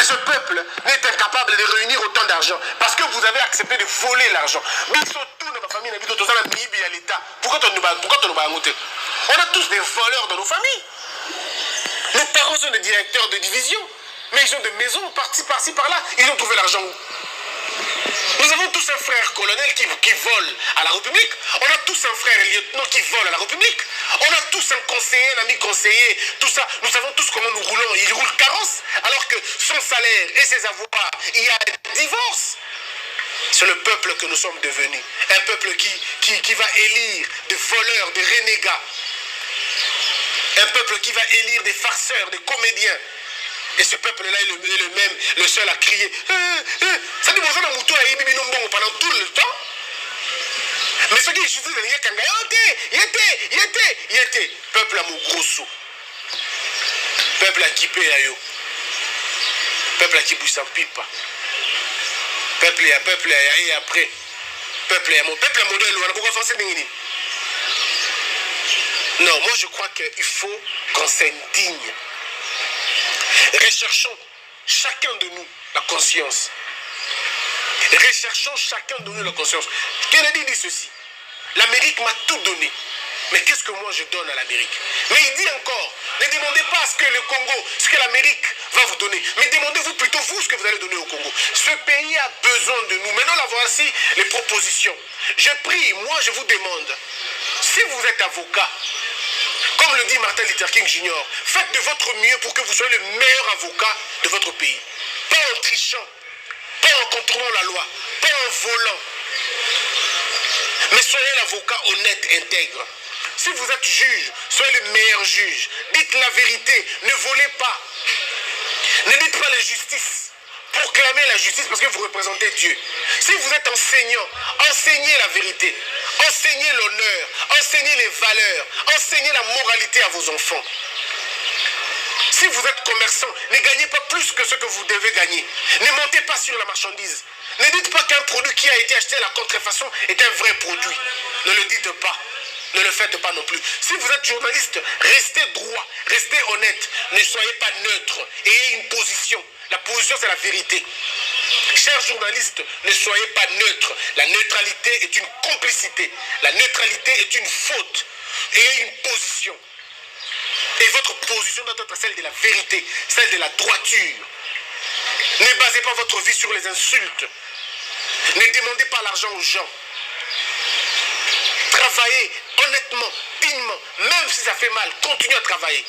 ce peuple n'est incapable de réunir autant d'argent parce que vous avez accepté de voler l'argent. Pourquoi on a tous des voleurs dans nos familles. Nos parents sont des directeurs de division, mais ils ont des maisons par-ci, par-là. Ils ont trouvé l'argent où? Nous avons tous un frère colonel qui vole à la République. On a tous un frère lieutenant qui vole à la République. On a tous un conseiller, un ami conseiller. Tout ça, nous savons tous comment nous roulons. Il roule carrosse, alors que son salaire et ses avoirs, il y a un divorce. C'est le peuple que nous sommes devenus. Un peuple qui va élire des voleurs, des renégats. Un peuple qui va élire des farceurs, des comédiens. Et ce peuple-là est le même, le seul à crier. Ça dit, bonjour, pendant tout le temps. Mais ce qui est juste, il était. Peuple à Mogrosso. Peuple à Kipé Ayo. Peuple à Kiboussam Pipa. Peuple à et après. Peuple à modèle. Pourquoi faire ça? Non, moi je crois qu'il faut qu'on s'indigne. Recherchons chacun de nous la conscience. Recherchons chacun de nous la conscience. Kennedy dit ceci. L'Amérique m'a tout donné. Mais qu'est-ce que moi je donne à l'Amérique? Mais il dit encore, ne demandez pas ce que le Congo, ce que l'Amérique va vous donner. Mais demandez-vous plutôt vous ce que vous allez donner au Congo. Ce pays a besoin de nous. Maintenant, là, voici les propositions. Je prie, moi je vous demande, si vous êtes avocat, comme le dit Martin Luther King Jr., faites de votre mieux pour que vous soyez le meilleur avocat de votre pays. Pas en trichant, pas en contournant la loi, pas en volant. Mais soyez l'avocat honnête, intègre. Si vous êtes juge, soyez le meilleur juge. Dites la vérité, ne volez pas. Ne dites pas la justice. Proclamez la justice parce que vous représentez Dieu. Si vous êtes enseignant, enseignez la vérité. Enseignez l'honneur, enseignez les valeurs, enseignez la moralité à vos enfants. Si vous êtes commerçant, ne gagnez pas plus que ce que vous devez gagner. Ne montez pas sur la marchandise. Ne dites pas qu'un produit qui a été acheté à la contrefaçon est un vrai produit. Ne le dites pas. Ne le faites pas non plus. Si vous êtes journaliste, restez droit, restez honnête. Ne soyez pas neutre. Ayez une position. La position, c'est la vérité. Chers journalistes, ne soyez pas neutres. La neutralité est une complicité. La neutralité est une faute. Ayez une position. Et votre position doit être celle de la vérité, celle de la droiture. Ne basez pas votre vie sur les insultes. Ne demandez pas l'argent aux gens. Travaillez honnêtement, dignement, même si ça fait mal, continuez à travailler.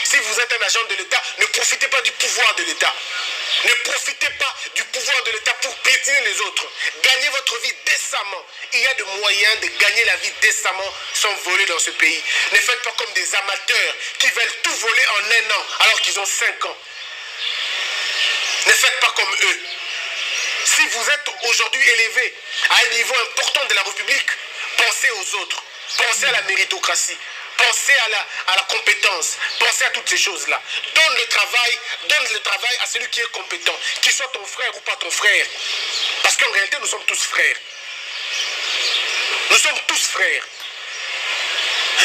Si vous êtes un agent de l'État, ne profitez pas du pouvoir de l'État. Ne profitez pas du pouvoir de l'État pour piétiner les autres. Gagnez votre vie décemment. Il y a des moyens de gagner la vie décemment sans voler dans ce pays. Ne faites pas comme des amateurs qui veulent tout voler en un an alors qu'ils ont 5 ans. Ne faites pas comme eux. Si vous êtes aujourd'hui élevé à un niveau important de la République, pensez aux autres. Pensez à la méritocratie. Pensez à la compétence. Pensez à toutes ces choses-là. Donne le travail à celui qui est compétent. Qu'il soit ton frère ou pas ton frère. Parce qu'en réalité, nous sommes tous frères. Nous sommes tous frères.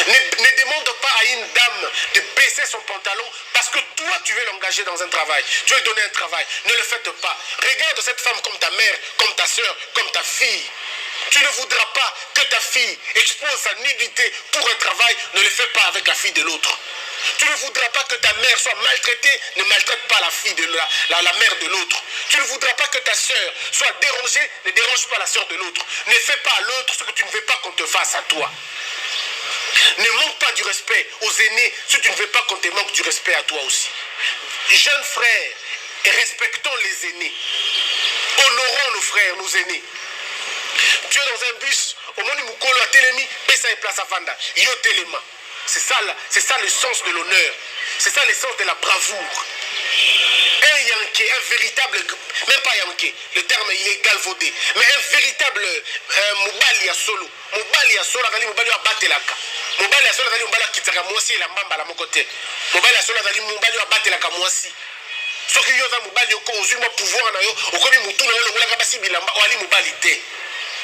Ne demande pas à une dame de baisser son pantalon parce que toi, tu veux l'engager dans un travail. Tu veux lui donner un travail. Ne le faites pas. Regarde cette femme comme ta mère, comme ta soeur, comme ta fille. Tu ne voudras pas que ta fille expose sa nudité pour un travail. Ne le fais pas avec la fille de l'autre. Tu ne voudras pas que ta mère soit maltraitée. Ne maltraite pas la fille de la mère de l'autre. Tu ne voudras pas que ta soeur soit dérangée. Ne dérange pas la soeur de l'autre. Ne fais pas à l'autre ce que tu ne veux pas qu'on te fasse à toi. Ne manque pas du respect aux aînés si tu ne veux pas qu'on te manque du respect à toi aussi. Jeunes frères, respectons les aînés. Honorons nos frères, nos aînés. Tu es dans un bus, au moment où Moukolo a télémi, pesa et place à Vanda. Yo téléma. C'est ça le sens de l'honneur. C'est ça le sens de la bravoure. Un Yankee, un véritable, même pas Yankee, le terme il est galvaudé, mais un véritable Moubali à solo. Moubali à solo, Moubali à Batelaka. Moubali à solo, Moubali à Kitaka, moi aussi, la Mbamba à mon côté. Moubali à solo, Moubali à Batelaka, moi aussi. Ce qui y a Moubali, au pouvoir, au commis Moutou, le Moulakabasi Bilamba, ou Ali Moubali te.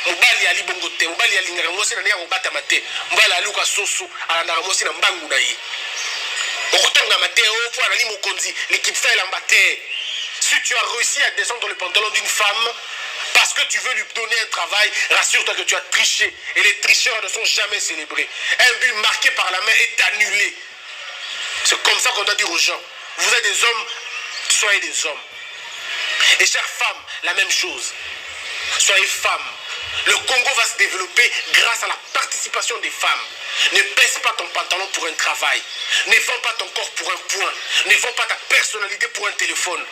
Moubali Ali Bongote, Moubali Ali Naramosi, Nania Mobata Mate, Moubali Ali Soso, à Naramosi, Nambangu Naï. Okotonga mate o po anali mokonzi likitisa elamba te Si tu as réussi à descendre le pantalon d'une femme parce que tu veux lui donner un travail, rassure-toi que tu as triché. Et les tricheurs ne sont jamais célébrés. Un but marqué par la main est annulé. C'est comme ça qu'on doit dire aux gens. Vous êtes des hommes, soyez des hommes. Et chères femmes, la même chose. Soyez femmes. Le Congo va se développer grâce à la participation des femmes. Ne baisse pas ton pantalon pour un travail. Ne vends pas ton corps pour un point. Ne vends pas ta personnalité pour un téléphone.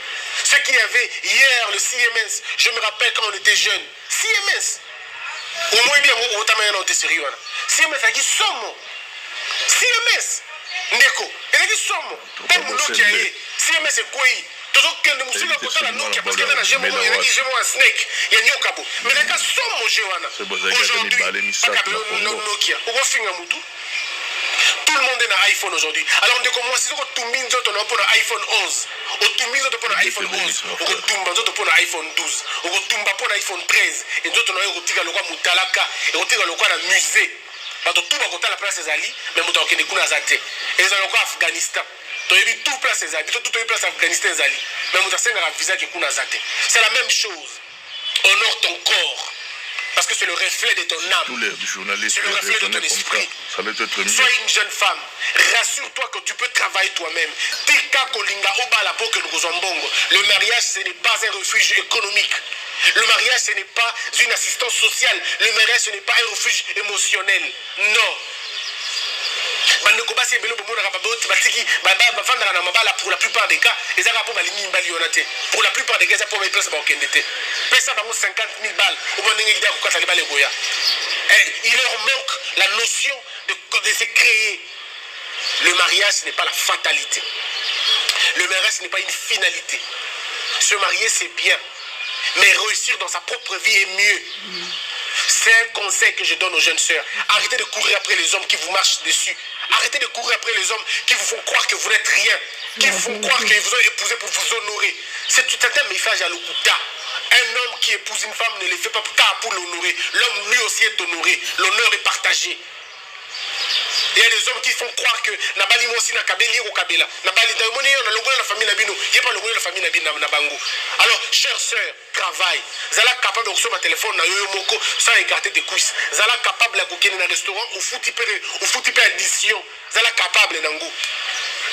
Ce qu'il y avait hier, le CMS, je me rappelle quand on était jeunes. CMS. Au moins bien, on était sérieux. CMS, c'est qui sommes. CMS. Ndeko. Et qui sommes. Comme nous qui aillons. CMS, c'est quoi? Tozokende musula kotala Nokia parce qu'il y a un gémo, il y a un snake, il y a un yokabo. Mais les gars sont mangés aujourd'hui. Nokia. Tout le monde est dans iPhone aujourd'hui. Alors on commence si on tombe on pour iPhone 11. On tombe pour iPhone 11. On tombe pour iPhone 12. On tombe pour iPhone 13. Et nous on tika lokwa mutalaka et on tika lokwa na musée. Bato tout ba kotala place ezali mais moto okende kuna zate. Et ça lokwa Afghanistan. Tu as vu tout place ezali, tout place Afghanistan ezali. Mais moto senga visa ki kuna zate. C'est la même chose. Honore ton corps. Parce que c'est le reflet de ton âme. Tous les journalistes, c'est le reflet de ton esprit. Ça va être mieux. Sois une jeune femme. Rassure-toi que tu peux travailler toi-même. Le mariage, ce n'est pas un refuge économique. Le mariage, ce n'est pas une assistance sociale. Le mariage, ce n'est pas un refuge émotionnel. Non. Pour la plupart des cas, pour la plupart des cas, ça pour mettre place ça 50 000 balles. Il leur manque la notion de se créer. Le mariage, ce n'est pas la fatalité. Le mariage, ce n'est pas une finalité. Se marier, c'est bien. Mais réussir dans sa propre vie est mieux. C'est un conseil que je donne aux jeunes sœurs. Arrêtez de courir après les hommes qui vous marchent dessus. Arrêtez de courir après les hommes qui vous font croire que vous n'êtes rien. Qui vous font croire qu'ils vous ont épousé pour vous honorer. C'est tout un message à l'Okuta. Un homme qui épouse une femme ne le fait pas pour l'honorer. L'homme lui aussi est honoré. L'honneur est partagé. Il y a des hommes qui font croire que Nabali aussi na kabeli au kabela. Nabali taimoni on a logo la famille nabino, il y a pas logo la famille nabino na bango. Alors chers sœurs, travail. Zala capable de recevoir un téléphone na yo moko sans écarter des cuisses. Zala capable de kokene na restaurant ou fouti peu addition. Zala capable nango.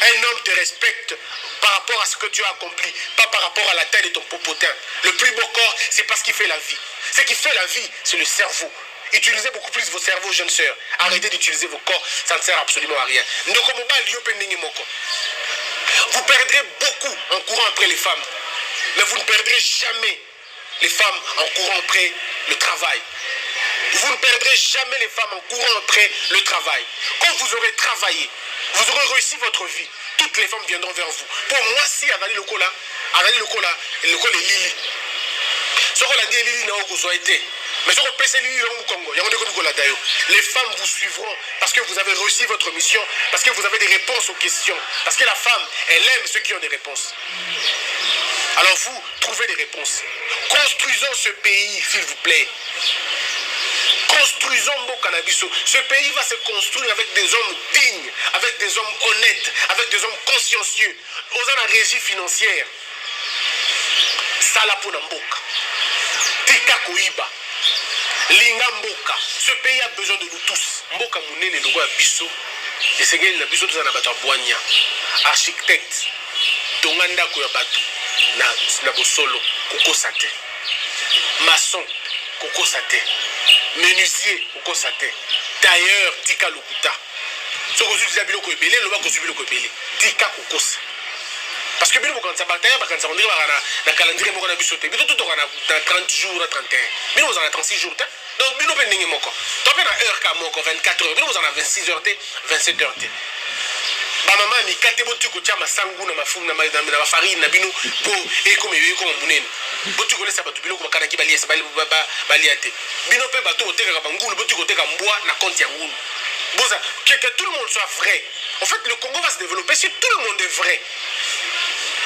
Un homme te respecte par rapport à ce que tu as accompli, pas par rapport à la taille de ton popotin. Le plus beau corps, c'est parce qu'il fait la vie. Ce qui fait la vie, c'est le cerveau. Utilisez beaucoup plus vos cerveaux, jeunes sœurs. Arrêtez d'utiliser vos corps, ça ne sert absolument à rien. Vous perdrez beaucoup en courant après les femmes. Mais vous ne perdrez jamais les femmes en courant après le travail. Vous ne perdrez jamais les femmes en courant après le travail. Quand vous aurez travaillé, vous aurez réussi votre vie. Toutes les femmes viendront vers vous. Pour moi, si Adali Lokola est Lili. Ce qu'on a dit, Lili n'a pas été. Mais les femmes vous suivront parce que vous avez réussi votre mission, parce que vous avez des réponses aux questions. Parce que la femme, elle aime ceux qui ont des réponses. Alors vous, trouvez des réponses. Construisons ce pays, s'il vous plaît. Construisons mon cannabis. Ce pays va se construire avec des hommes dignes, avec des hommes honnêtes, avec des hommes consciencieux, osant la régie financière. Salapona Mboka. Tika Koiba. Linga Mboka. Ce pays a besoin de nous tous. Mboka Mounene Logo à Bissou. Et c'est que Bissou tout ça n'a pas Boigna. Architecte. Tonganda Koyabatu. Na Bosolo. Koko Sate. Maçon. Koko Sate. Menuisier. Koko Sate. Tailleur. Tika Lokuta. Ce que vous avez dit, c'est que vous avez dit, Tika Koko Sate. Parce que bien quand ça bataille, quand ça on dit na calendrier moko na bisoté, bito tout na 30 jours, 31. Bino vous en a 36 jours. Donc bino pe ningi moko. To pe na heure ka moko 24 heures. Bino vous en a 26 heures, 27 heures. Ba maman ni kate botu ko tia masangu na mafu na ma farine na bino po e comme munene. Botu ko lesa batu bino ko bakana ki bali esa bali ate. Bino pe batu ko teka bangulu, botu ko teka mbwa na compte ya ngulu. Boza que tout le monde soit vrai. En fait, le Congo va se développer si tout le monde est vrai.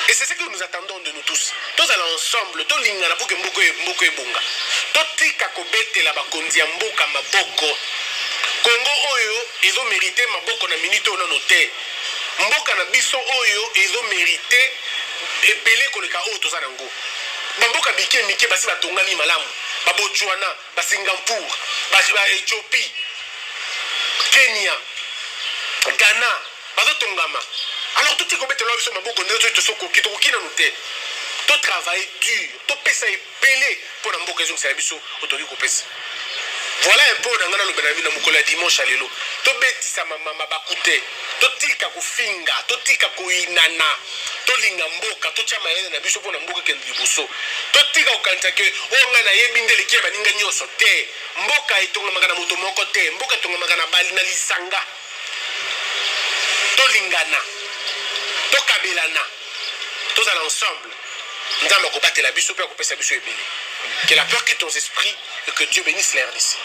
Et c'est ce que nous attendons de nous tous. Tous allons ensemble, tous lingana pour que mboko e bonga. Totika kobete la bakonzi ya mboka maboko. Congo oyo ils ont mérité maboko na minute ona noté. Mboka na biso oyo ils ont mérité ebele koleka oyo toza nango bamboka mike mike basi batongami malamu babotswana basingapour baethiopie Kenya Ghana bazotongama alors totika kobetela biso maboko ndenge tosokoki tokoki nanu te totravaille dur topesa ebele mpo na mboka ezongisela biso otoki kopesa. Voilà un peu dans le Benami na mukolo dimanche lelo. To betisa mama bakute. To tika ko finga, to tika ko inana. To linga mboka, to chama yene na biso pona mboka kendi liboso. To tika ko kanta ke o nga na yebindele ke baninga nyoso te. Mboka itonga magana moto moko te. Mboka tonga magana bali na lisanga. To lingana. To kabelana. Tous ensemble. Nous allons combattre la biso pour que la biso est bénie. Que la peur quitte nos esprits et que Dieu bénisse l'air d'ici.